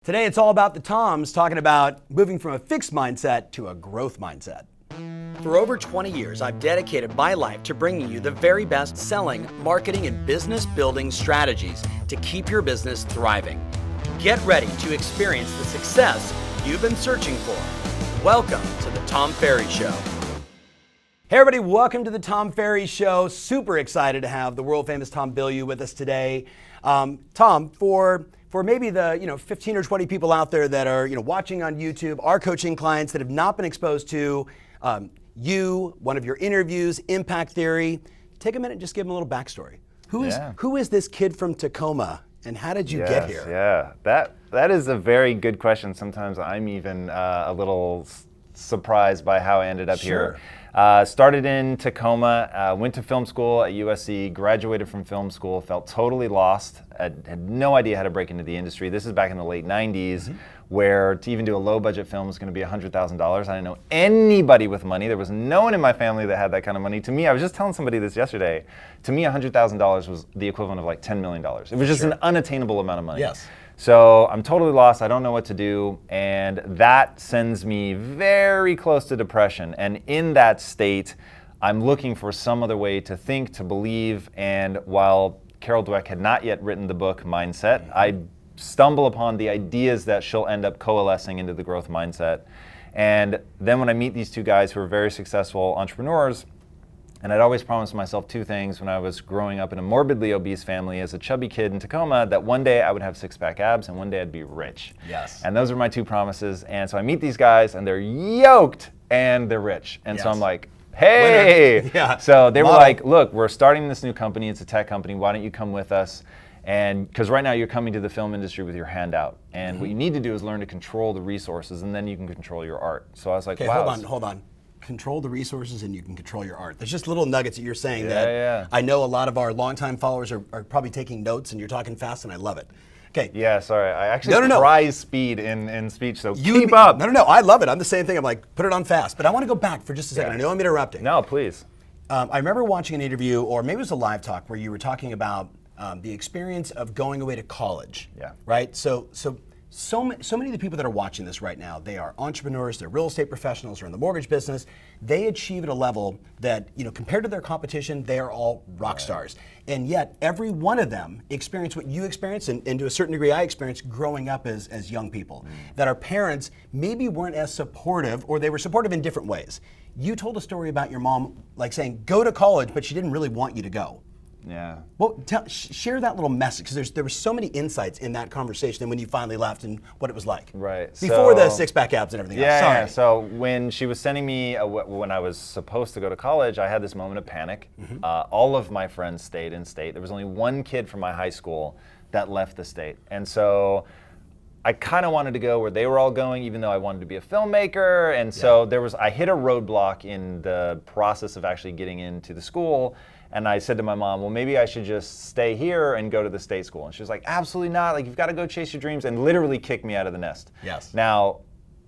Today it's all about the Toms, talking about moving from a fixed mindset to a growth mindset. For over 20 years, I've dedicated my life to bringing you the very best selling, marketing, and business building strategies to keep your business thriving. Get ready to experience the success you've been searching for. Welcome to the Tom Ferry Show. Hey everybody, welcome to the Tom Ferry Show. Super excited to have the world famous Tom Bilyeu with us today. Tom, for maybe the 15 or 20 people out there that are watching on YouTube, our coaching clients that have not been exposed to you, one of your interviews, Impact Theory, take a minute and just give them a little backstory. Who is this kid from Tacoma, and how did you get here? Yeah, that is a very good question. Sometimes I'm even a little surprised by how I ended up here. Started in Tacoma, went to film school at USC, graduated from film school, felt totally lost, had no idea how to break into the industry. This is back in the late 90s, where to even do a low budget film was going to be $100,000. I didn't know anybody with money. There was no one in my family that had that kind of money. To me, I was just telling somebody this yesterday, to me $100,000 was the equivalent of like $10 million. It was just an unattainable amount of money. Yes. So I'm totally lost, I don't know what to do, and that sends me very close to depression. And in that state, I'm looking for some other way to think, to believe, and while Carol Dweck had not yet written the book Mindset, I stumble upon the ideas that she'll end up coalescing into the growth mindset. And then when I meet these two guys who are very successful entrepreneurs, and I'd always promised myself two things when I was growing up in a morbidly obese family as a chubby kid in Tacoma, that one day I would have six-pack abs and one day I'd be rich. Yes. And those are my two promises. And so I meet these guys and they're yoked and they're rich. And so I'm like, hey! Yeah. So they were like, look, we're starting this new company. It's a tech company. Why don't you come with us? And because right now you're coming to the film industry with your hand out. And what you need to do is learn to control the resources, and then you can control your art. So I was like, wow. Hold on. Control the resources and you can control your art. There's just little nuggets that you're saying that I know a lot of our longtime followers are probably taking notes, and you're talking fast, and I love it. Okay. Yeah, sorry. I actually prize speed in speech, so keep up. No. I love it. I'm the same thing. I'm like, put it on fast. But I want to go back for just a second. I know I'm interrupting. No, please. I remember watching an interview, or maybe it was a live talk, where you were talking about the experience of going away to college. Yeah. Right? So many of the people that are watching this right now, they are entrepreneurs, they're real estate professionals, or in the mortgage business. They achieve at a level that, compared to their competition, they are all rock stars. And yet, every one of them experience what you experience, and to a certain degree I experienced growing up as young people, that our parents maybe weren't as supportive, or they were supportive in different ways. You told a story about your mom, like saying, go to college, but she didn't really want you to go. Yeah. Well, share that little message, because there were so many insights in that conversation, and when you finally left and what it was like. Right. Before the six-pack abs and everything else. Sorry. Yeah. So when she was sending me, when I was supposed to go to college, I had this moment of panic. All of my friends stayed in state. There was only one kid from my high school that left the state. And so I kind of wanted to go where they were all going, even though I wanted to be a filmmaker. And so I hit a roadblock in the process of actually getting into the school. And I said to my mom, well, maybe I should just stay here and go to the state school. And she was like, absolutely not. Like, you've got to go chase your dreams, and literally kicked me out of the nest. Yes. Now,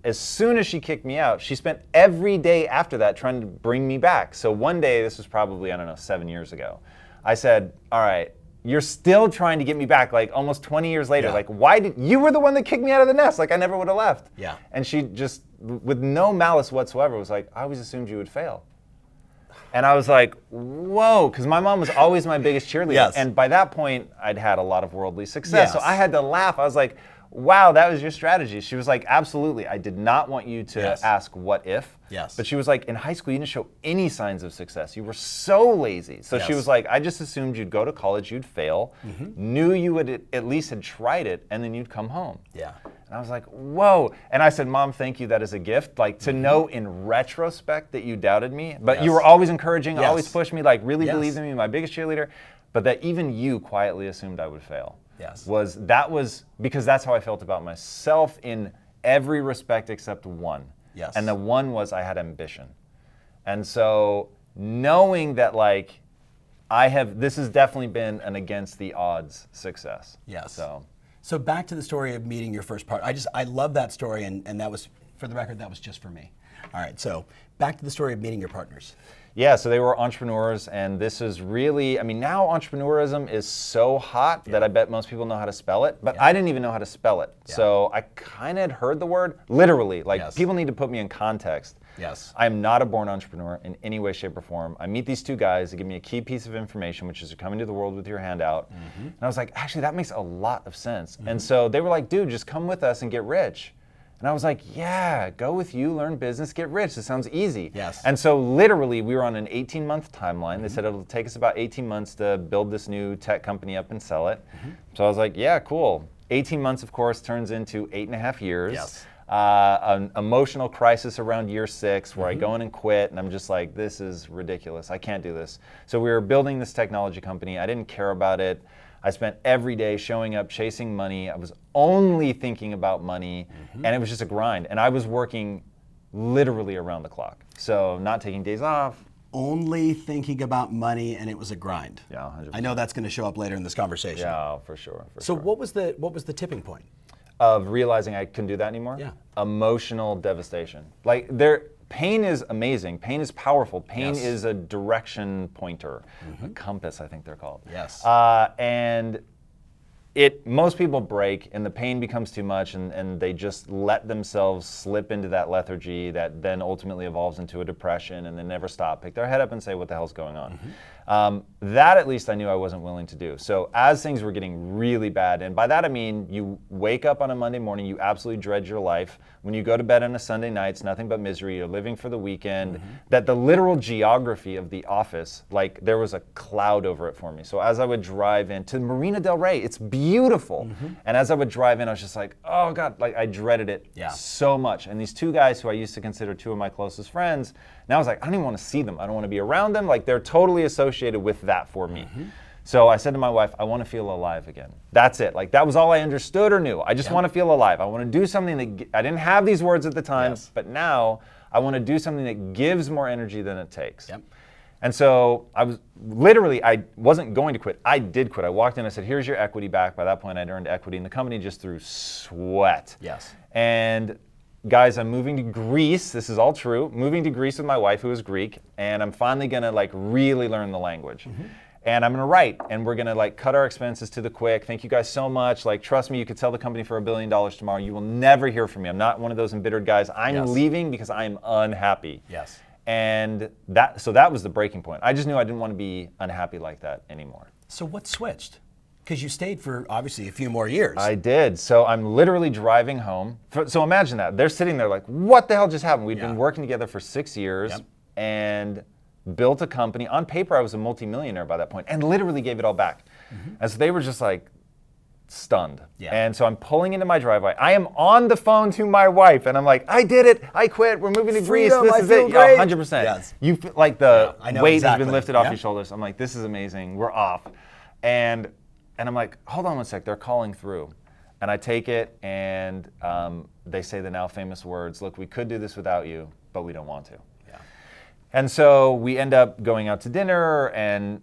as soon as she kicked me out, she spent every day after that trying to bring me back. So one day, this was probably, 7 years ago, I said, all right, you're still trying to get me back, like almost 20 years later. Yeah. Like, you were the one that kicked me out of the nest. Like, I never would have left. Yeah. And she just, with no malice whatsoever, was like, I always assumed you would fail. And I was like, whoa, because my mom was always my biggest cheerleader. Yes. And by that point, I'd had a lot of worldly success. Yes. So I had to laugh. I was like, wow, that was your strategy. She was like, absolutely. I did not want you to ask what if. Yes. But she was like, in high school, you didn't show any signs of success. You were so lazy. So she was like, I just assumed you'd go to college, you'd fail, knew you would at least had tried it, and then you'd come home. Yeah. And I was like, whoa. And I said, Mom, thank you. That is a gift. Like, to know in retrospect that you doubted me, but you were always encouraging, always pushed me, like really believed in me, my biggest cheerleader, but that even you quietly assumed I would fail. Was because that's how I felt about myself in every respect except one. Yes. And the one was I had ambition. And so knowing that, like, this has definitely been an against the odds success. Yes. So back to the story of meeting your first partner. I love that story, and that was For the record, that was just for me. All right, so back to the story of meeting your partners. Yeah, so they were entrepreneurs, and this is really, I mean, now entrepreneurism is so hot that I bet most people know how to spell it, but I didn't even know how to spell it. So I kind of had heard the word, literally, like people need to put me in context. Yes. I am not a born entrepreneur in any way, shape, or form. I meet these two guys, they give me a key piece of information, which is you're coming to the world with your hand out. And I was like, actually, that makes a lot of sense. And so they were like, dude, just come with us and get rich. And I was like, yeah, go with you, learn business, get rich. This sounds easy. Yes. And so literally, we were on an 18-month timeline. They said it'll take us about 18 months to build this new tech company up and sell it. So I was like, yeah, cool. 18 months, of course, turns into 8.5 years. Yes. An emotional crisis around year 6 where I go in and quit, and I'm just like, this is ridiculous. I can't do this. So we were building this technology company. I didn't care about it. I spent every day showing up, chasing money. I was only thinking about money, and it was just a grind. And I was working literally around the clock. So not taking days off. Only thinking about money, and it was a grind. Yeah, 100%. I know that's going to show up later in this conversation. Yeah, for sure. So what was the tipping point? Of realizing I couldn't do that anymore? Yeah. Emotional devastation. Like pain is amazing. Pain is powerful. Pain is a direction pointer, a compass, I think they're called. Yes. And most people break, and the pain becomes too much, and they just let themselves slip into that lethargy that then ultimately evolves into a depression, and they never stop. Pick their head up and say, what the hell's going on? That at least I knew I wasn't willing to do. So as things were getting really bad, and by that I mean you wake up on a Monday morning, you absolutely dread your life. When you go to bed on a Sunday night, it's nothing but misery. You're living for the weekend. That the literal geography of the office, like there was a cloud over it for me. So as I would drive into Marina Del Rey, it's beautiful. And as I would drive in, I was just like, oh God, like I dreaded it so much. And these two guys who I used to consider two of my closest friends, now I was like, I don't even want to see them. I don't want to be around them. Like they're totally associated with that for me. So I said to my wife, I want to feel alive again. That's it. Like that was all I understood or knew. I just want to feel alive. I want to do something that, I didn't have these words at the time, but now I want to do something that gives more energy than it takes. And so I wasn't going to quit. I did quit. I walked in, I said, here's your equity back. By that point, I'd earned equity in the company just through sweat. And guys, I'm moving to Greece. This is all true. Moving to Greece with my wife, who is Greek, and I'm finally gonna like really learn the language. And I'm gonna write, and we're gonna like cut our expenses to the quick. Thank you guys so much. Like, trust me, you could sell the company for $1 billion tomorrow. You will never hear from me. I'm not one of those embittered guys. I'm leaving because I am unhappy. And so that was the breaking point. I just knew I didn't want to be unhappy like that anymore. So what switched? Because you stayed for obviously a few more years. I did. So I'm literally driving home. So imagine that. They're sitting there like, what the hell just happened? We'd been working together for 6 years and built a company. On paper, I was a multimillionaire by that point and literally gave it all back. And so they were just like stunned. And so I'm pulling into my driveway. I am on the phone to my wife and I'm like, I did it. I quit. We're moving to Greece. This is it. Yeah, 100%. You feel like the weight has been lifted off your shoulders. I'm like, this is amazing. We're off. And I'm like, hold on one sec, they're calling through. And I take it and they say the now famous words, look, we could do this without you, but we don't want to. And so we end up going out to dinner, and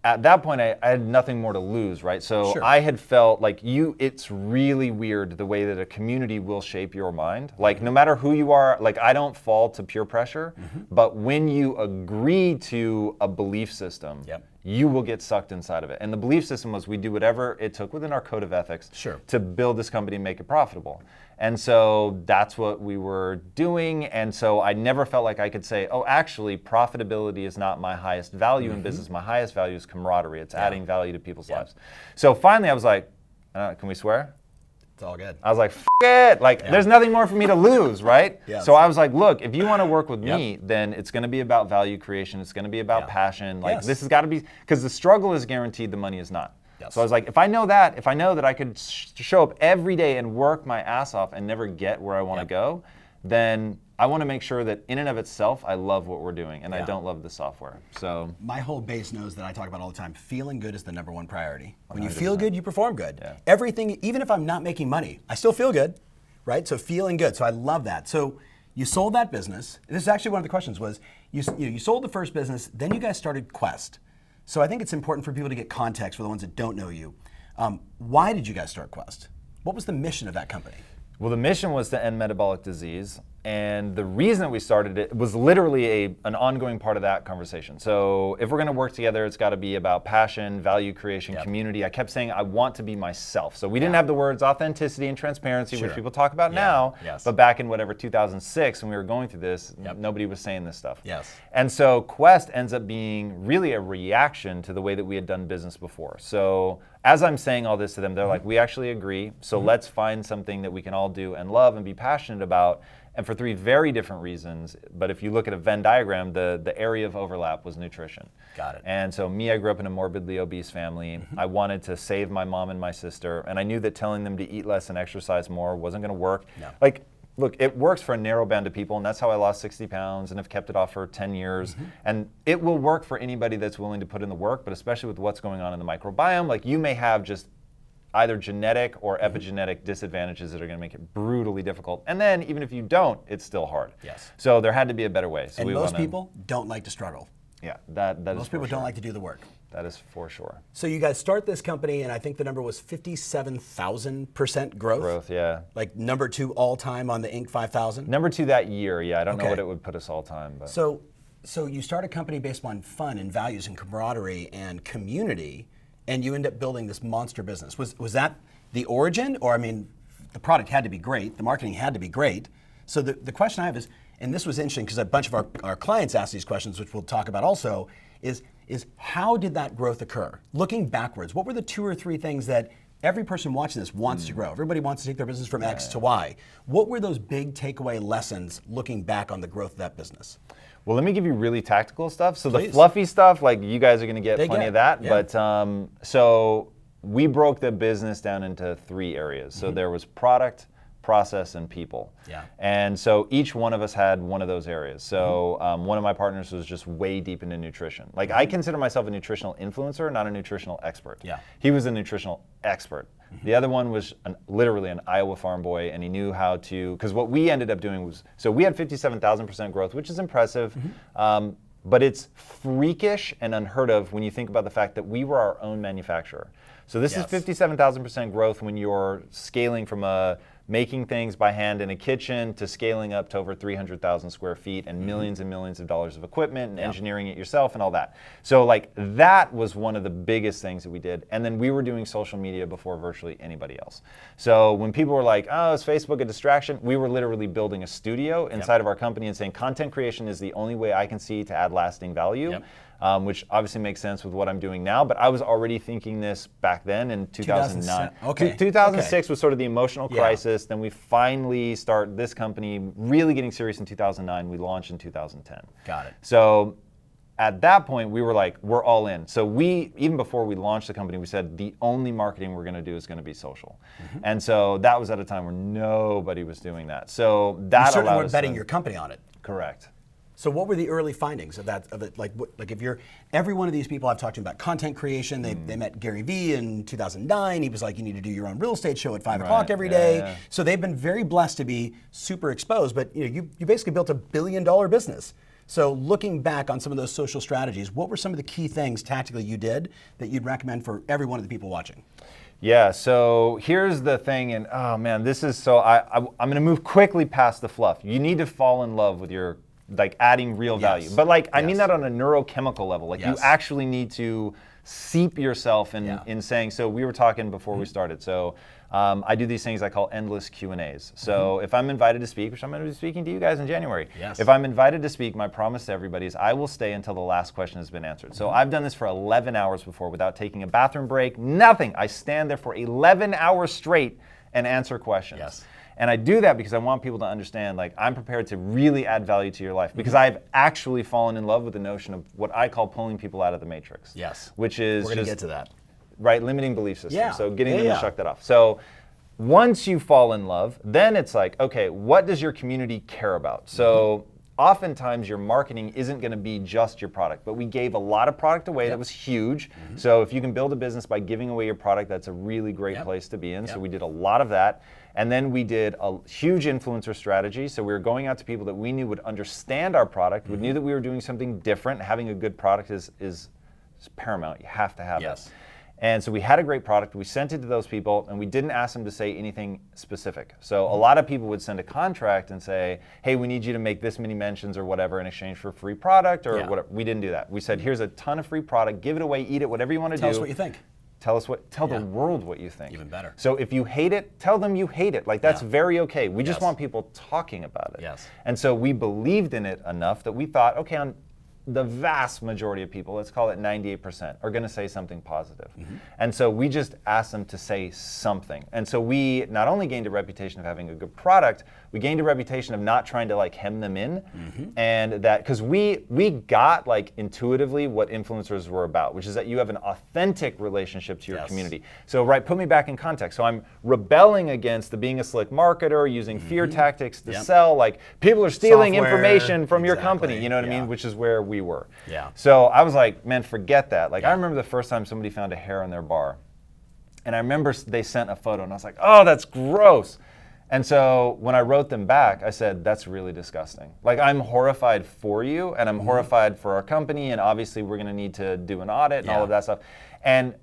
at that point I had nothing more to lose, right? So I had felt like it's really weird the way that a community will shape your mind. Like no matter who you are, like I don't fall to peer pressure, but when you agree to a belief system, you will get sucked inside of it. And the belief system was we do whatever it took within our code of ethics to build this company and make it profitable. And so that's what we were doing. And so I never felt like I could say, oh, actually, profitability is not my highest value in business. My highest value is camaraderie. It's adding value to people's lives. So finally I was like, can we swear? It's all good. I was like, F it. Like, there's nothing more for me to lose, right? So I was like, look, if you want to work with me, then it's going to be about value creation. It's going to be about passion. Like, this has got to be, because the struggle is guaranteed, the money is not. So I was like, if I know that I could show up every day and work my ass off and never get where I want to go, then I want to make sure that in and of itself, I love what we're doing and I don't love the software. So my whole base knows that I talk about all the time, feeling good is the #1 priority. When you feel good, you perform good. Everything, even if I'm not making money, I still feel good, right? So feeling good. So I love that. So you sold that business. This is actually one of the questions was, you sold the first business, then you guys started Quest. So I think it's important for people to get context for the ones that don't know you. Why did you guys start Quest? What was the mission of that company? Well, the mission was to end metabolic disease. And the reason that we started it was literally an ongoing part of that conversation. So if we're going to work together, it's got to be about passion, value creation, community. I kept saying I want to be myself. So we didn't have the words authenticity and transparency, which people talk about now. But back in whatever 2006, when we were going through this, nobody was saying this stuff. And so Quest ends up being really a reaction to the way that we had done business before. So as I'm saying all this to them, they're like, we actually agree. So let's find something that we can all do and love and be passionate about. And for three very different reasons. But if you look at a Venn diagram, the area of overlap was nutrition. Got it. And so me, I grew up in a morbidly obese family. I wanted to save my mom and my sister. And I knew that telling them to eat less and exercise more wasn't going to work. Like, look, it works for a narrow band of people. And that's how I lost 60 pounds and have kept it off for 10 years. And it will work for anybody that's willing to put in the work. But especially with what's going on in the microbiome, like you may have just either genetic or epigenetic disadvantages that are going to make it brutally difficult. And then even if you don't, it's still hard. So there had to be a better way. So and most people don't like to struggle. Most people don't like to do the work. That is for sure. So you guys start this company, and I think the number was 57,000% growth. Like number 2 all time on the Inc. 5000. Number 2 that year. I don't know what it would put us all time. But. So you start a company based on fun and values and camaraderie and community. And you end up building this monster business. Was that the origin? Or, I mean, the product had to be great. The marketing had to be great. So the question I have is, and this was interesting because a bunch of our clients asked these questions, which we'll talk about also, is how did that growth occur? Looking backwards, what were the 2 or 3 things that every person watching this wants to grow? Everybody wants to take their business from X to Y. What were those big takeaway lessons looking back on the growth of that business? Well, let me give you really tactical stuff. So the fluffy stuff, like you guys are going to get plenty of that. But so we broke the business down into 3 areas. So there was product, process, and people. And so each one of us had one of those areas. So one of my partners was just way deep into nutrition. Like I consider myself a nutritional influencer, not a nutritional expert. He was a nutritional expert. The other one was literally an Iowa farm boy, and he knew how to, because what we ended up doing was, so we had 57,000% growth, which is impressive, but it's freakish and unheard of when you think about the fact that we were our own manufacturer. So this is 57,000% growth when you're scaling from making things by hand in a kitchen to scaling up to over 300,000 square feet and millions of dollars of equipment and engineering it yourself and all that. So like that was one of the biggest things that we did. And then we were doing social media before virtually anybody else. So when people were like, oh, is Facebook a distraction? We were literally building a studio inside of our company and saying content creation is the only way I can see to add lasting value. Which obviously makes sense with what I'm doing now, but I was already thinking this back then in 2009. 2006 was sort of the emotional crisis. Then we finally start this company really getting serious in 2009. We launched in 2010. Got it. So at that point, we were like, we're all in. So even before we launched the company, we said the only marketing we're going to do is going to be social. And so that was at a time where nobody was doing that. So that you certainly allowed weren't us betting your company on it. Correct. So what were the early findings of that? Like if you're, every one of these people I've talked to about content creation, they met Gary Vee in 2009. He was like, you need to do your own real estate show at 5 o'clock every day. So they've been very blessed to be super exposed, but you basically built $1 billion business. So looking back on some of those social strategies, what were some of the key things tactically you did that you'd recommend for every one of the people watching? Yeah, so here's the thing, and oh man, this is so, I'm gonna move quickly past the fluff. You need to fall in love with your like adding real value. But like, I mean that on a neurochemical level. Like you actually need to seep yourself in saying, so we were talking before we started. So I do these things I call endless Q&As. So if I'm invited to speak, which I'm going to be speaking to you guys in January. If I'm invited to speak, my promise to everybody is I will stay until the last question has been answered. So I've done this for 11 hours before without taking a bathroom break, nothing. I stand there for 11 hours straight and answer questions. And I do that because I want people to understand, like, I'm prepared to really add value to your life because I've actually fallen in love with the notion of what I call pulling people out of the matrix. Which is we're going to get to that. Right, limiting belief system. So getting them to shuck that off. So once you fall in love, then it's like, okay, what does your community care about? So oftentimes your marketing isn't going to be just your product, but we gave a lot of product away that was huge. So if you can build a business by giving away your product, that's a really great place to be in. So we did a lot of that. And then we did a huge influencer strategy. So we were going out to people that we knew would understand our product, we knew that we were doing something different. Having a good product is paramount. You have to have it. And so we had a great product, we sent it to those people, and we didn't ask them to say anything specific. So a lot of people would send a contract and say, hey, we need you to make this many mentions or whatever in exchange for a free product or whatever. We didn't do that. We said, here's a ton of free product, give it away, eat it, whatever you want to do. Tell us what you think. Tell the world what you think. Even better. So if you hate it, tell them you hate it. Like, that's very okay. We just want people talking about it. Yes. And so we believed in it enough that we thought, okay, on the vast majority of people, let's call it 98%, are going to say something positive. And so we just asked them to say something. And so we not only gained a reputation of having a good product, we gained a reputation of not trying to like hem them in. And that, because we got like intuitively what influencers were about, which is that you have an authentic relationship to your community. So put me back in context. So I'm rebelling against the being a slick marketer, using fear tactics to sell, like people are stealing information from your company, you know what I mean? Which is where we were. So I was like, man, forget that. Like I remember the first time somebody found a hair on their bar. And I remember they sent a photo and I was like, oh, that's gross. And so when I wrote them back, I said, that's really disgusting. Like, I'm horrified for you, and I'm horrified for our company, and obviously we're gonna need to do an audit and all of that stuff. And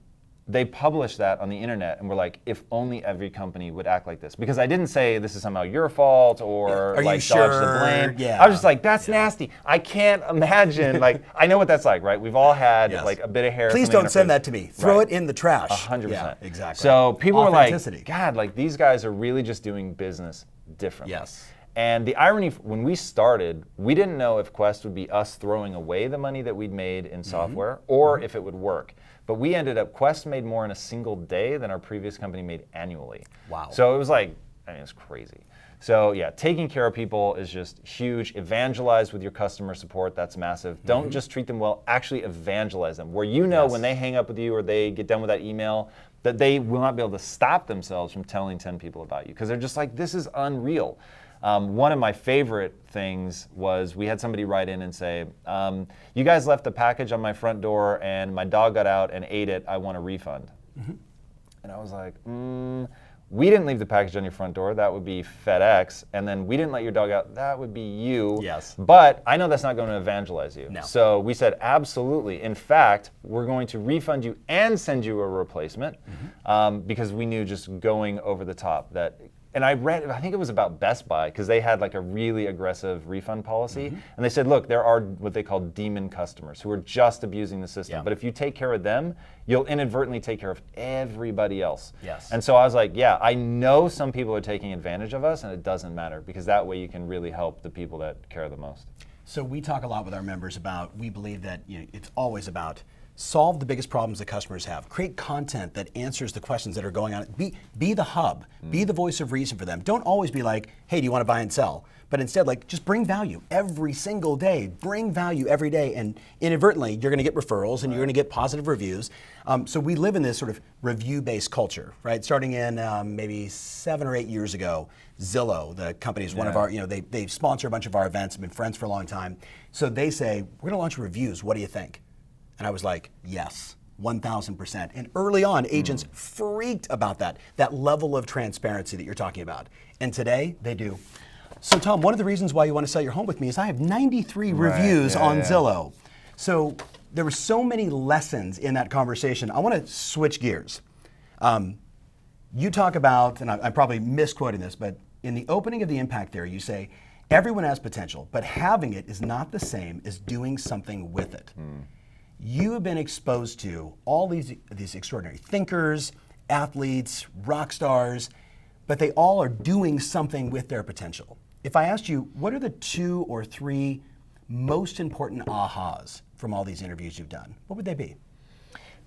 they published that on the internet, and were like, if only every company would act like this. Because I didn't say this is somehow your fault, or like dodge the blame. I was just like, that's nasty. I can't imagine, like, I know what that's like, right? We've all had like a bit of hair. Please don't send that to me. Throw it in the trash. 100%. Yeah, exactly. So people were like, God, like these guys are really just doing business differently. And the irony, when we started, we didn't know if Quest would be us throwing away the money that we'd made in software, or if it would work. But we ended up, Quest made more in a single day than our previous company made annually. Wow. So it was like, I mean, it's crazy. So yeah, taking care of people is just huge. Evangelize with your customer support, that's massive. Don't just treat them well, actually evangelize them. Where you know when they hang up with you or they get done with that email, that they will not be able to stop themselves from telling 10 people about you. Because they're just like, this is unreal. One of my favorite things was we had somebody write in and say, you guys left the package on my front door and my dog got out and ate it, I want a refund. And I was like, we didn't leave the package on your front door, that would be FedEx, and then we didn't let your dog out, that would be you. But I know that's not going to evangelize you. So we said, absolutely. In fact, we're going to refund you and send you a replacement, because we knew just going over the top that. And I read, I think it was about Best Buy, because they had like a really aggressive refund policy. And they said, look, there are what they call demon customers who are just abusing the system. But if you take care of them, you'll inadvertently take care of everybody else. And so I was like, yeah, I know some people are taking advantage of us, and it doesn't matter, because that way you can really help the people that care the most. So we talk a lot with our members about, we believe that it's always about solve the biggest problems that customers have. Create content that answers the questions that are going on. Be the hub. Be the voice of reason for them. Don't always be like, hey, do you want to buy and sell? But instead, like, just bring value every single day. Bring value every day, and inadvertently, you're going to get referrals and you're going to get positive reviews. So we live in this sort of review-based culture, right? Starting in maybe 7 or 8 years ago, Zillow, the company, is one of our, they sponsor a bunch of our events, have been friends for a long time. So they say, we're going to launch reviews. What do you think? And I was like, yes, 1,000%. And early on, agents freaked about that level of transparency that you're talking about. And today, they do. So Tom, one of the reasons why you want to sell your home with me is I have 93 reviews on Zillow. So there were so many lessons in that conversation. I want to switch gears. You talk about, and I'm probably misquoting this, but in the opening of the impact theory, you say, everyone has potential, but having it is not the same as doing something with it. You have been exposed to all these extraordinary thinkers, athletes, rock stars, but they all are doing something with their potential. If I asked you, what are the 2 or 3 most important ahas from all these interviews you've done, what would they be?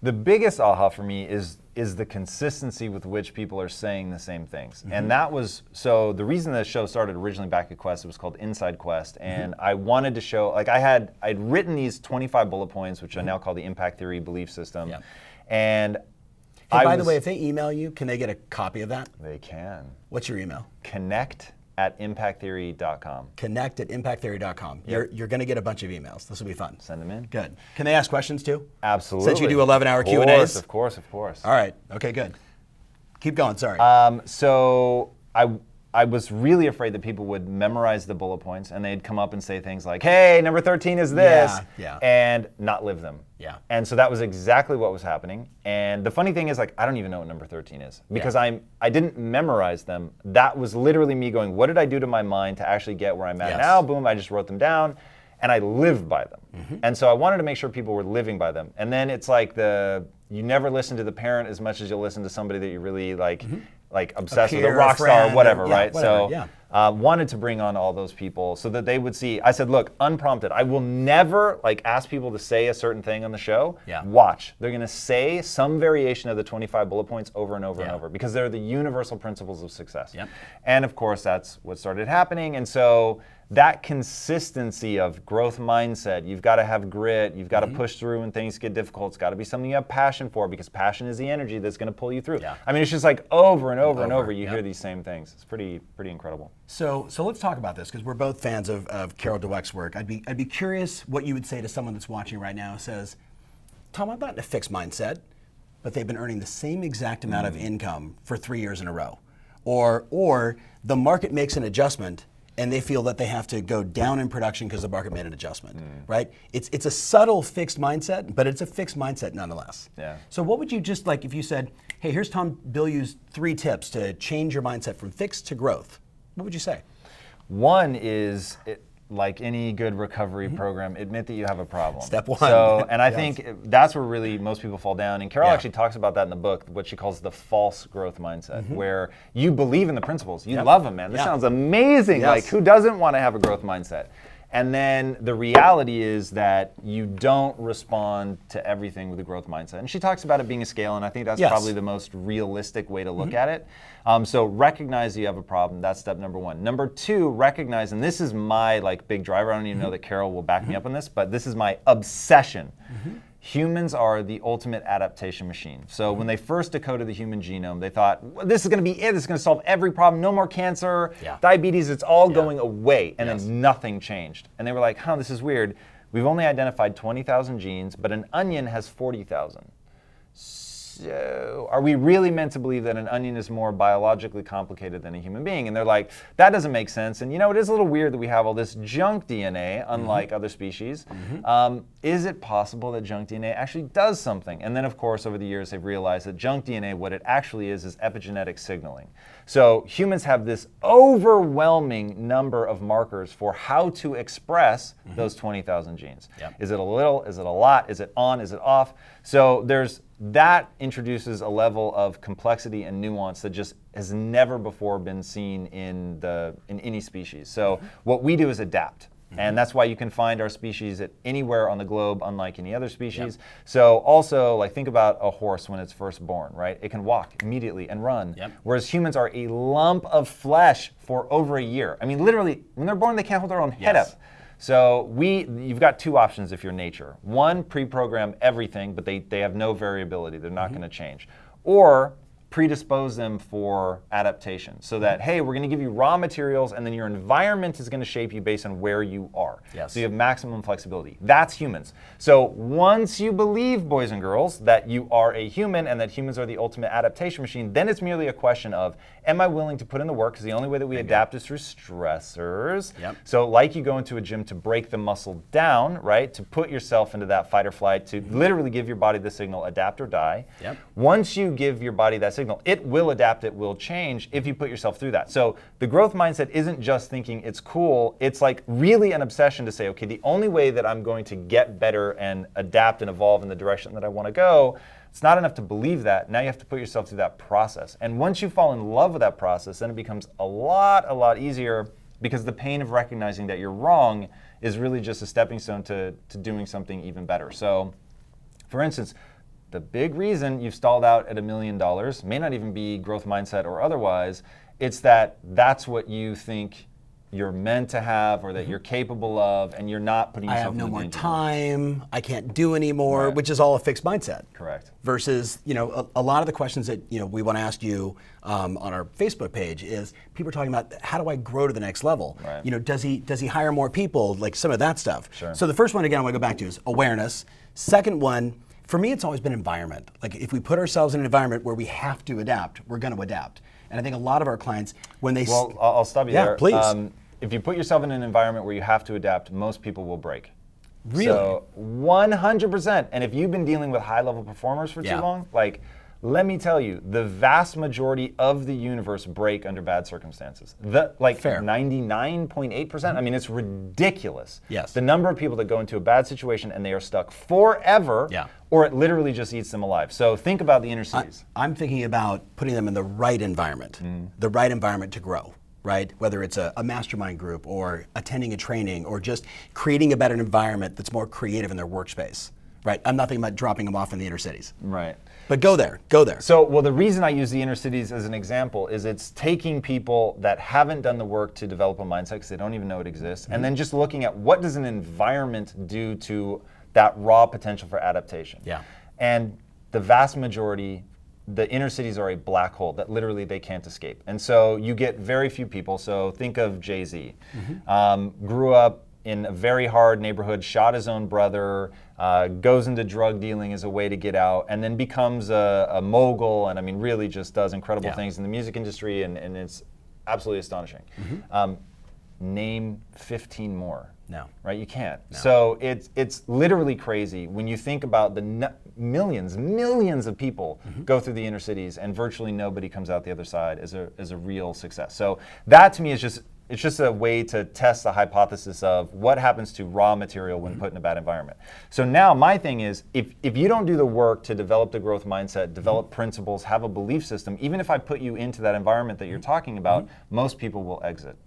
The biggest aha for me is the consistency with which people are saying the same things. And that was, so the reason the show started originally back at Quest, it was called Inside Quest, and I wanted to show, like I'd written these 25 bullet points, which I now call the impact theory belief system. And hey, by the way, if they email you, can they get a copy of that? They can. What's your email? connect@impacttheory.com. Connect@impacttheory.com. You're going to get a bunch of emails. This will be fun. Send them in. Good. Can they ask questions too? Absolutely. Since you do 11-hour Q&As? Of course. All right. Okay, good. Keep going. Sorry. So I was really afraid that people would memorize the bullet points and they'd come up and say things like, hey, number 13 is this, and not live them. Yeah. And so that was exactly what was happening. And the funny thing is, like, I don't even know what number 13 is because I didn't memorize them. That was literally me going, what did I do to my mind to actually get where I'm at now? Boom, I just wrote them down and I lived by them. And so I wanted to make sure people were living by them. And then it's like you never listen to the parent as much as you'll listen to somebody that you really like obsessed with, a rock star or whatever, right? Wanted to bring on all those people so that they would see. I said, look, unprompted, I will never ask people to say a certain thing on the show. Watch. They're going to say some variation of the 25 bullet points over and over and over because they're the universal principles of success. And of course, that's what started happening. And so that consistency of growth mindset, you've got to have grit, you've got to push through when things get difficult. It's got to be something you have passion for because passion is the energy that's going to pull you through. I mean, it's just like over and over and over you hear these same things. It's pretty incredible. So let's talk about this because we're both fans of Carol Dweck's work. I'd be curious what you would say to someone that's watching right now who says, Tom, I'm not in a fixed mindset, but they've been earning the same exact amount of income for 3 years in a row. Or the market makes an adjustment and they feel that they have to go down in production because the market made an adjustment, right? It's a subtle fixed mindset, but it's a fixed mindset nonetheless. So what would you just like if you said, hey, here's Tom Bilyeu's 3 tips to change your mindset from fixed to growth? What would you say? One is, like any good recovery program, admit that you have a problem. Step 1. So, and I think that's where really most people fall down. And Carol actually talks about that in the book, what she calls the false growth mindset, where you believe in the principles. You love them, man. This sounds amazing. Like, who doesn't want to have a growth mindset? And then the reality is that you don't respond to everything with a growth mindset. And she talks about it being a scale, and I think that's probably the most realistic way to look at it. So recognize you have a problem. That's step number 1. Number 2, recognize, and this is my big driver. I don't even know that Carol will back me up on this, but this is my obsession. Humans are the ultimate adaptation machine. So when they first decoded the human genome, they thought, well, this is going to be it. This is going to solve every problem. No more cancer, diabetes. It's all going away. And then nothing changed. And they were like, this is weird. We've only identified 20,000 genes, but an onion has 40,000. So are we really meant to believe that an onion is more biologically complicated than a human being? And they're like, that doesn't make sense. And it is a little weird that we have all this junk DNA, unlike other species. Is it possible that junk DNA actually does something? And then, of course, over the years, they've realized that junk DNA, what it actually is epigenetic signaling. So humans have this overwhelming number of markers for how to express those 20,000 genes. Is it a little? Is it a lot? Is it on? Is it off? So that introduces a level of complexity and nuance that just has never before been seen in any species. So what we do is adapt. And that's why you can find our species at anywhere on the globe, unlike any other species. So also, think about a horse when it's first born, right? It can walk immediately and run. Whereas humans are a lump of flesh for over a year. I mean, literally, when they're born, they can't hold their own head up. So you've got 2 options if you're nature. 1, pre-program everything, but they have no variability. They're not going to change. Or predispose them for adaptation so that, hey, we're going to give you raw materials and then your environment is going to shape you based on where you are. So you have maximum flexibility. That's humans. So once you believe, boys and girls, that you are a human and that humans are the ultimate adaptation machine, then it's merely a question of, am I willing to put in the work? Because the only way that we adapt is through stressors. So like you go into a gym to break the muscle down, right? To put yourself into that fight or flight, to literally give your body the signal, adapt or die. Once you give your body that signal, it will adapt, it will change if you put yourself through that. So the growth mindset isn't just thinking it's cool, it's really an obsession to say, okay, the only way that I'm going to get better and adapt and evolve in the direction that I want to go, it's not enough to believe that. Now you have to put yourself through that process. And once you fall in love with that process, then it becomes a lot easier because the pain of recognizing that you're wrong is really just a stepping stone to doing something even better. So, for instance, the big reason you've stalled out at $1 million may not even be growth mindset or otherwise. It's that's what you think you're meant to have or that you're capable of, and you're not putting yourself in the danger. I have no more time, I can't do anymore, which is all a fixed mindset. Correct. Versus, a lot of the questions that we want to ask you on our Facebook page is people are talking about how do I grow to the next level? Does he hire more people? Some of that stuff. So the first one, again, I want to go back to is awareness. Second one, for me, it's always been environment. If we put ourselves in an environment where we have to adapt, we're going to adapt. And I think a lot of our clients, when they... Well, I'll stop you there. Please. If you put yourself in an environment where you have to adapt, most people will break. Really? So 100%. And if you've been dealing with high-level performers for too long, like, let me tell you, the vast majority of the universe break under bad circumstances. Fair. 99.8%. I mean, it's ridiculous. Yes. The number of people that go into a bad situation and they are stuck forever, or it literally just eats them alive. So think about the inner cities. I'm thinking about putting them in the right environment, the right environment to grow. Right? Whether it's a mastermind group or attending a training or just creating a better environment that's more creative in their workspace. Right? I'm not thinking about dropping them off in the inner cities. Right. But go there. So, well, the reason I use the inner cities as an example is it's taking people that haven't done the work to develop a mindset because they don't even know it exists, and then just looking at what does an environment do to that raw potential for adaptation. Yeah. And the vast majority, the inner cities are a black hole that literally they can't escape. And so you get very few people. So think of Jay-Z. Grew up in a very hard neighborhood, shot his own brother, goes into drug dealing as a way to get out, and then becomes a mogul, and I mean really just does incredible things in the music industry, and it's absolutely astonishing. Name 15 more. No. Right? You can't. No. So it's literally crazy when you think about the millions of people go through the inner cities and virtually nobody comes out the other side as a real success. So that to me is just a way to test the hypothesis of what happens to raw material when put in a bad environment. So now my thing is, if you don't do the work to develop the growth mindset, develop principles, have a belief system, even if I put you into that environment that you're talking about, most people will exit.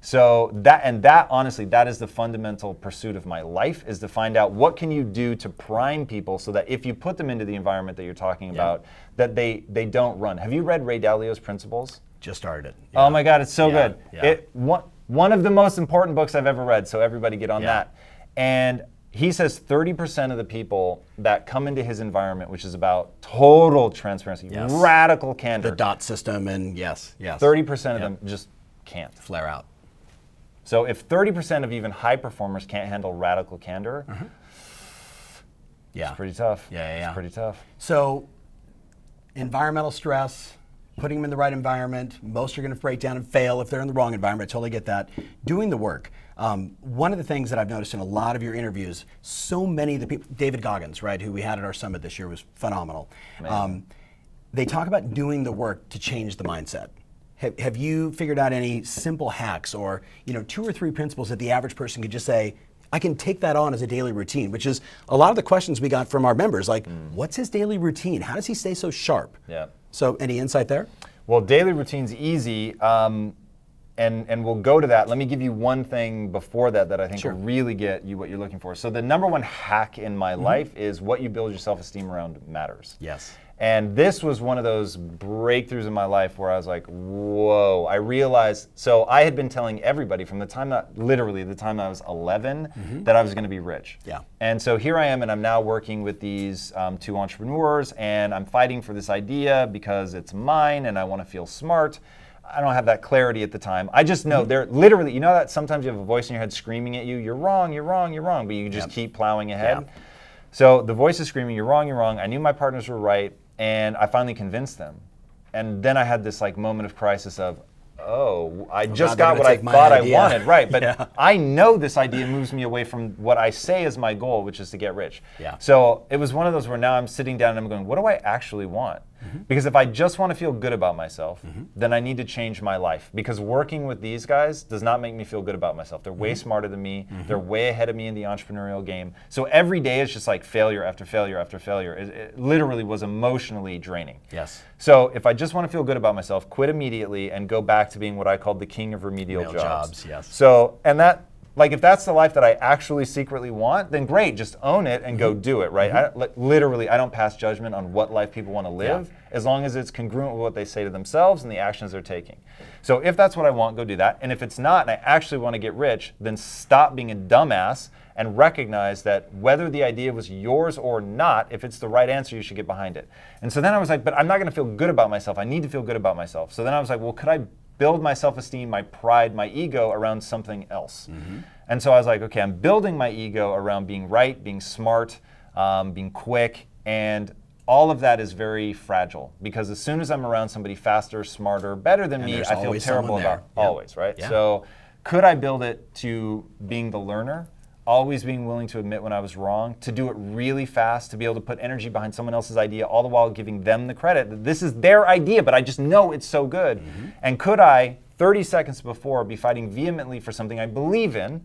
So that honestly, that is the fundamental pursuit of my life, is to find out what can you do to prime people so that if you put them into the environment that you're talking about, that they don't run. Have you read Ray Dalio's Principles? Just started it. Oh my God, it's so good. Yeah. One of the most important books I've ever read, so everybody get on that. And he says 30% of the people that come into his environment, which is about total transparency, radical candor. The dot system and yes. 30% of them just can't. Flare out. So if 30% of even high performers can't handle radical candor, it's pretty tough. It's pretty tough. So environmental stress, putting them in the right environment. Most are going to break down and fail if they're in the wrong environment. I totally get that. Doing the work. One of the things that I've noticed in a lot of your interviews, so many of the people, David Goggins, right, who we had at our summit this year, was phenomenal. They talk about doing the work to change the mindset. Have you figured out any simple hacks or 2 or 3 principles that the average person could just say, I can take that on as a daily routine, which is a lot of the questions we got from our members, like, what's his daily routine? How does he stay so sharp? Yeah. So any insight there? Well, daily routine's easy, and we'll go to that. Let me give you one thing before that I think will really get you what you're looking for. So the number one hack in my life is what you build your self-esteem around matters. Yes. And this was one of those breakthroughs in my life where I was like, whoa, I realized, so I had been telling everybody from the time I was 11, that I was gonna be rich. Yeah. And so here I am, and I'm now working with these 2 entrepreneurs, and I'm fighting for this idea because it's mine and I wanna feel smart. I don't have that clarity at the time. I just know they're literally, that sometimes you have a voice in your head screaming at you, you're wrong, but you just keep plowing ahead. Yeah. So the voice is screaming, you're wrong. I knew my partners were right. And I finally convinced them. And then I had this moment of crisis of, I just got what I thought I wanted, right? But I know this idea moves me away from what I say is my goal, which is to get rich. Yeah. So it was one of those where now I'm sitting down and I'm going, what do I actually want? Because if I just want to feel good about myself, then I need to change my life. Because working with these guys does not make me feel good about myself. They're way smarter than me. They're way ahead of me in the entrepreneurial game. So every day is just like failure after failure after failure. It literally was emotionally draining. Yes. So if I just want to feel good about myself, quit immediately and go back to being what I called the king of remedial jobs. Yes. So, and that, if that's the life that I actually secretly want, then great, just own it and go do it, right? I don't pass judgment on what life people want to live, as long as it's congruent with what they say to themselves and the actions they're taking. So if that's what I want, go do that. And if it's not, and I actually want to get rich, then stop being a dumbass and recognize that whether the idea was yours or not, if it's the right answer, you should get behind it. And so then I was like, but I'm not going to feel good about myself. I need to feel good about myself. So then I was like, well, could I build my self-esteem, my pride, my ego around something else? And so I was like, okay, I'm building my ego around being right, being smart, being quick, and all of that is very fragile because as soon as I'm around somebody faster, smarter, better than me, I feel terrible about always, right? Yeah. So could I build it to being the learner, always being willing to admit when I was wrong, to do it really fast, to be able to put energy behind someone else's idea, all the while giving them the credit that this is their idea, but I just know it's so good. And could I, 30 seconds before, be fighting vehemently for something I believe in,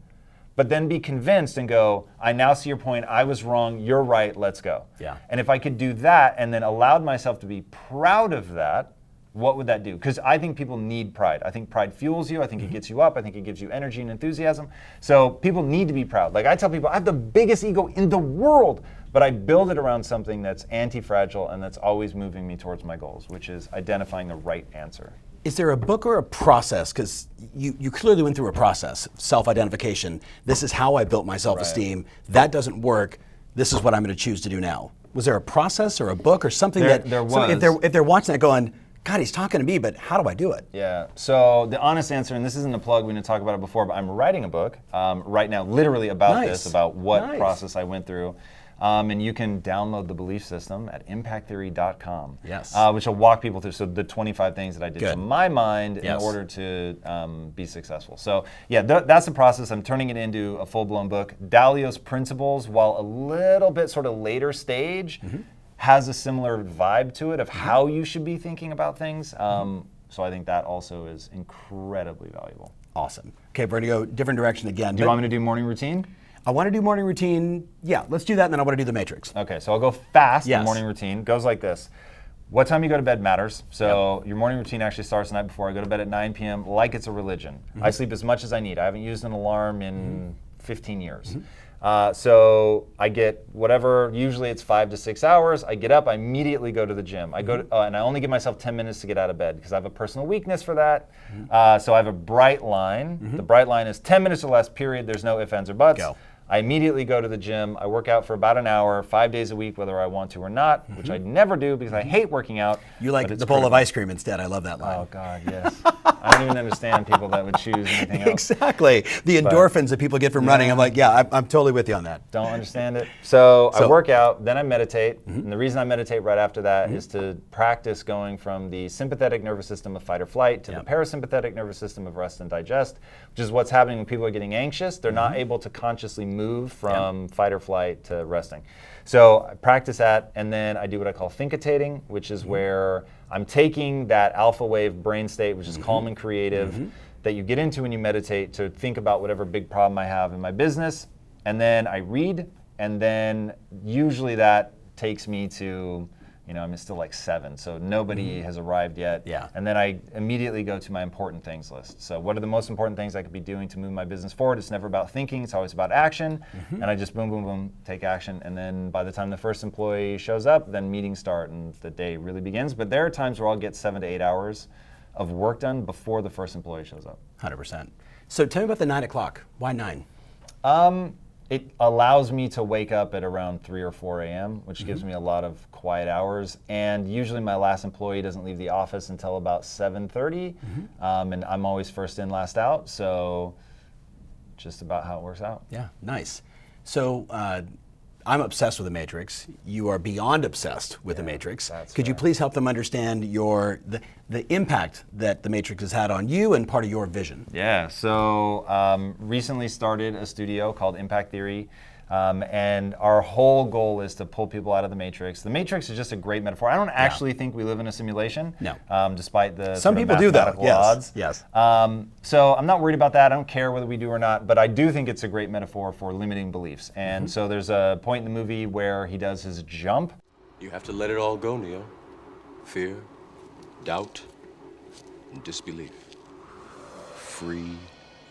but then be convinced and go, I now see your point, I was wrong, you're right, let's go. Yeah. And if I could do that and then allowed myself to be proud of that, what would that do? Because I think people need pride. I think pride fuels you. I think it gets you up. I think it gives you energy and enthusiasm. So people need to be proud. Like I tell people, I have the biggest ego in the world, but I build it around something that's anti-fragile and that's always moving me towards my goals, which is identifying the right answer. Is there a book or a process? Because you clearly went through a process, self-identification. This is how I built my self-esteem. That doesn't work. This is what I'm going to choose to do now. Was there a process or a book or something There was. If they're watching that going, God, he's talking to me, but how do I do it? Yeah, so the honest answer, and this isn't a plug, we didn't talk about it before, but I'm writing a book right now, literally about this, about what process I went through. And you can download the belief system at impacttheory.com, Yes. Which will walk people through the 25 things that I did to my mind in Yes. order to be successful. So yeah, that's the process. I'm turning it into a full-blown book. Dalio's principles, while a little bit sort of later stage, has a similar vibe to it of how you should be thinking about things. So I think that also is incredibly valuable. Awesome. Okay, we're going to go different direction again. Do you want me to do morning routine? I want to do morning routine. Yeah, let's do that, and then I want to do the matrix. Okay, so I'll go fast. Yes. The morning routine goes like this. What time you go to bed matters. So your morning routine actually starts the night before. I go to bed at 9 p.m. like it's a religion. I sleep as much as I need. I haven't used an alarm in 15 years. So I get whatever, usually it's 5 to 6 hours. I get up, I immediately go to the gym. I go to, and I only give myself 10 minutes to get out of bed because I have a personal weakness for that. So I have a bright line. The bright line is 10 minutes or less, period. There's no ifs, ands, or buts. Go. I immediately go to the gym. I work out for about an hour, 5 days a week, whether I want to or not, which I never do because I hate working out. You like the bowl of ice cream instead. I love that line. Oh, God, yes. I don't even understand people that would choose anything else. Exactly. The endorphins that people get from running, I'm like, yeah, I'm totally with you on that. Don't understand it. So I work out, then I meditate. And the reason I meditate right after that is to practice going from the sympathetic nervous system of fight or flight to the parasympathetic nervous system of rest and digest, which is what's happening when people are getting anxious. They're not able to consciously move from fight or flight to resting. So I practice that, and then I do what I call thinkitating, which is where I'm taking that alpha wave brain state, which is calm and creative, that you get into when you meditate to think about whatever big problem I have in my business, and then I read, and then usually that takes me to, I'm still like 7, so nobody has arrived yet. Yeah. And then I immediately go to my important things list. So what are the most important things I could be doing to move my business forward? It's never about thinking, it's always about action. And I just boom, boom, boom, take action. And then by the time the first employee shows up, then meetings start and the day really begins. But there are times where I'll get 7 to 8 hours of work done before the first employee shows up. 100%. So tell me about the 9 o'clock. Why 9? It allows me to wake up at around 3 or 4 a.m., which gives me a lot of quiet hours. And usually my last employee doesn't leave the office until about 7:30, and I'm always first in, last out. So just about how it works out. Yeah, nice. So I'm obsessed with the Matrix. You are beyond obsessed with the Matrix. Could you please help them understand the impact that the Matrix has had on you and part of your vision? Yeah, so recently started a studio called Impact Theory. And our whole goal is to pull people out of the Matrix. The Matrix is just a great metaphor. I don't actually think we live in a simulation, despite the some people do though. odds. Yes. So I'm not worried about that. I don't care whether we do or not, but I do think it's a great metaphor for limiting beliefs. And so there's a point in the movie where he does his jump. You have to let it all go, Neo. Fear, doubt, and disbelief. Free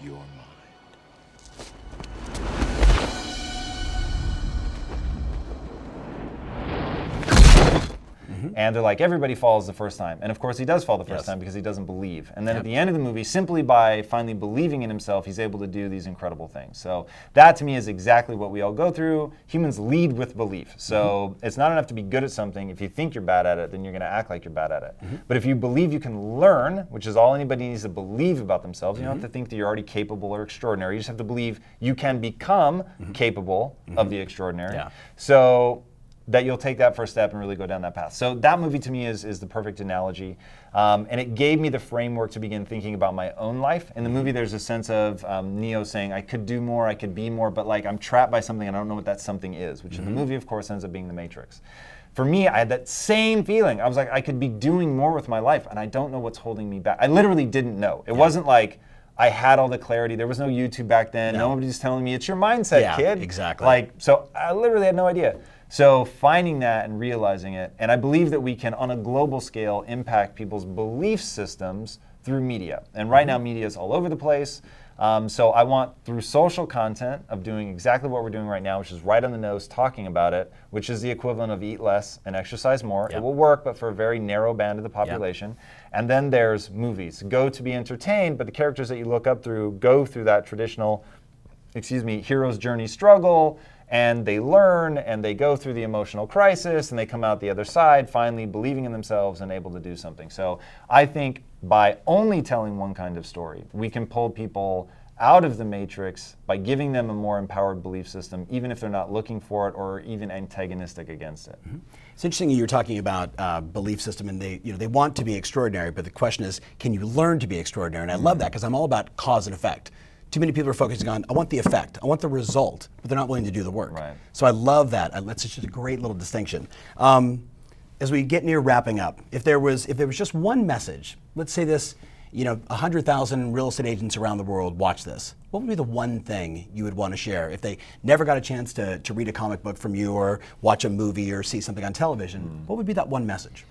your mind. And they're like, everybody falls the first time. And of course he does fall the first time because he doesn't believe. And then at the end of the movie, simply by finally believing in himself, he's able to do these incredible things. So that to me is exactly what we all go through. Humans lead with belief. So it's not enough to be good at something. If you think you're bad at it, then you're gonna act like you're bad at it. But if you believe you can learn, which is all anybody needs to believe about themselves, you don't have to think that you're already capable or extraordinary. You just have to believe you can become capable of the extraordinary. So that you'll take that first step and really go down that path. So that movie to me is the perfect analogy. And it gave me the framework to begin thinking about my own life. In the movie, there's a sense of Neo saying, I could do more, I could be more, but like I'm trapped by something and I don't know what that something is, which in the movie, of course, ends up being the Matrix. For me, I had that same feeling. I was like, I could be doing more with my life and I don't know what's holding me back. I literally didn't know. It wasn't like I had all the clarity. There was no YouTube back then. Nobody's telling me, it's your mindset, kid. Exactly. Like, so I literally had no idea. So finding that and realizing it, and I believe that we can, on a global scale, impact people's belief systems through media. And right now, media is all over the place. So I want, through social content, of doing exactly what we're doing right now, which is right on the nose, talking about it, which is the equivalent of eat less and exercise more. It will work, but for a very narrow band of the population. And then there's movies. Go to be entertained, but the characters that you look up through go through that traditional, hero's journey struggle, and they learn, and they go through the emotional crisis, and they come out the other side, finally believing in themselves and able to do something. So I think by only telling one kind of story, we can pull people out of the matrix by giving them a more empowered belief system, even if they're not looking for it or even antagonistic against it. It's interesting you're talking about belief system, and they want to be extraordinary, but the question is, can you learn to be extraordinary? And I love that because I'm all about cause and effect. Too many people are focusing on, I want the effect, I want the result, but they're not willing to do the work. Right. So I love that. That's just a great little distinction. As we get near wrapping up, if there was just one message, let's say this, 100,000 real estate agents around the world watch this, what would be the one thing you would want to share if they never got a chance to read a comic book from you or watch a movie or see something on television? What would be that one message?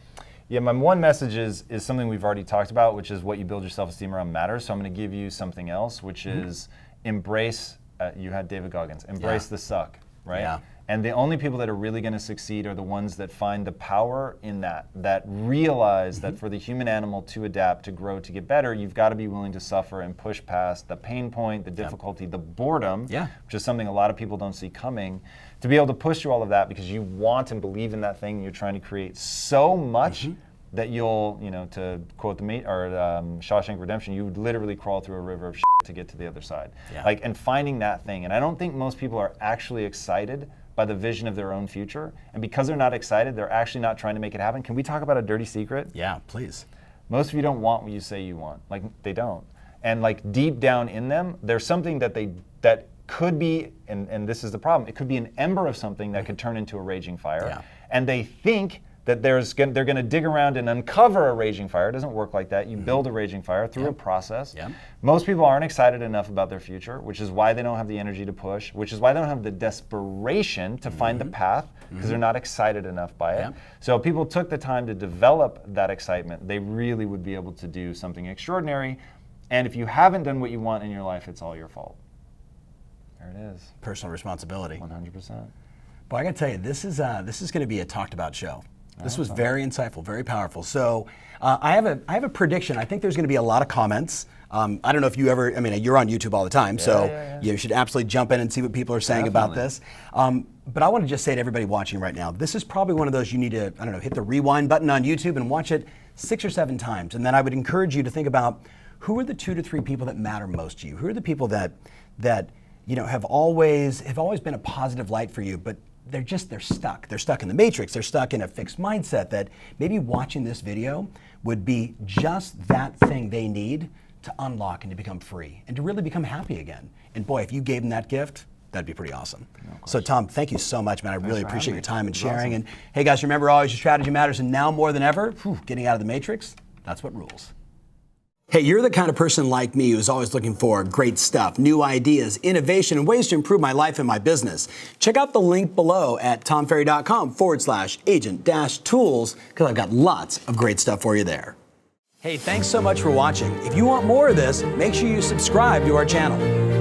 Yeah, my one message is something we've already talked about, which is what you build your self-esteem around matters. So I'm going to give you something else, which is embrace, you had David Goggins, embrace the suck, right? Yeah. And the only people that are really going to succeed are the ones that find the power in that realize that for the human animal to adapt, to grow, to get better, you've got to be willing to suffer and push past the pain point, the difficulty, the boredom, which is something a lot of people don't see coming, to be able to push through all of that because you want and believe in that thing and you're trying to create so much that you'll, to quote Shawshank Redemption, you would literally crawl through a river of shit to get to the other side. And finding that thing. And I don't think most people are actually excited by the vision of their own future. And because they're not excited, they're actually not trying to make it happen. Can we talk about a dirty secret? Yeah, please. Most of you don't want what you say you want. Like, they don't. And like deep down in them, there's something that could be, and this is the problem, it could be an ember of something that could turn into a raging fire. And they think that they're going to dig around and uncover a raging fire. It doesn't work like that. You build a raging fire through a process. Most people aren't excited enough about their future, which is why they don't have the energy to push, which is why they don't have the desperation to find the path, because they're not excited enough by it. So if people took the time to develop that excitement, they really would be able to do something extraordinary. And if you haven't done what you want in your life, it's all your fault. There it is. Personal responsibility. 100%. Boy, I got to tell you, this is going to be a talked about show. This was very insightful, very powerful. So I have a prediction. I think there's going to be a lot of comments. I don't know if you ever, you're on YouTube all the time, you should absolutely jump in and see what people are saying about this. But I want to just say to everybody watching right now, this is probably one of those you need to, hit the rewind button on YouTube and watch it 6 or 7 times. And then I would encourage you to think about who are the 2 to 3 people that matter most to you? Who are the people that have always been a positive light for you, but they're stuck. They're stuck in the matrix. They're stuck in a fixed mindset that maybe watching this video would be just that thing they need to unlock and to become free and to really become happy again. And boy, if you gave them that gift, that'd be pretty awesome. So Tom, thank you so much, man. I really appreciate your time and sharing. And hey guys, remember always your strategy matters, and now more than ever, getting out of the matrix, that's what rules. Hey, you're the kind of person like me who's always looking for great stuff, new ideas, innovation, and ways to improve my life and my business. Check out the link below at tomferry.com/agent-tools, because I've got lots of great stuff for you there. Hey, thanks so much for watching. If you want more of this, make sure you subscribe to our channel.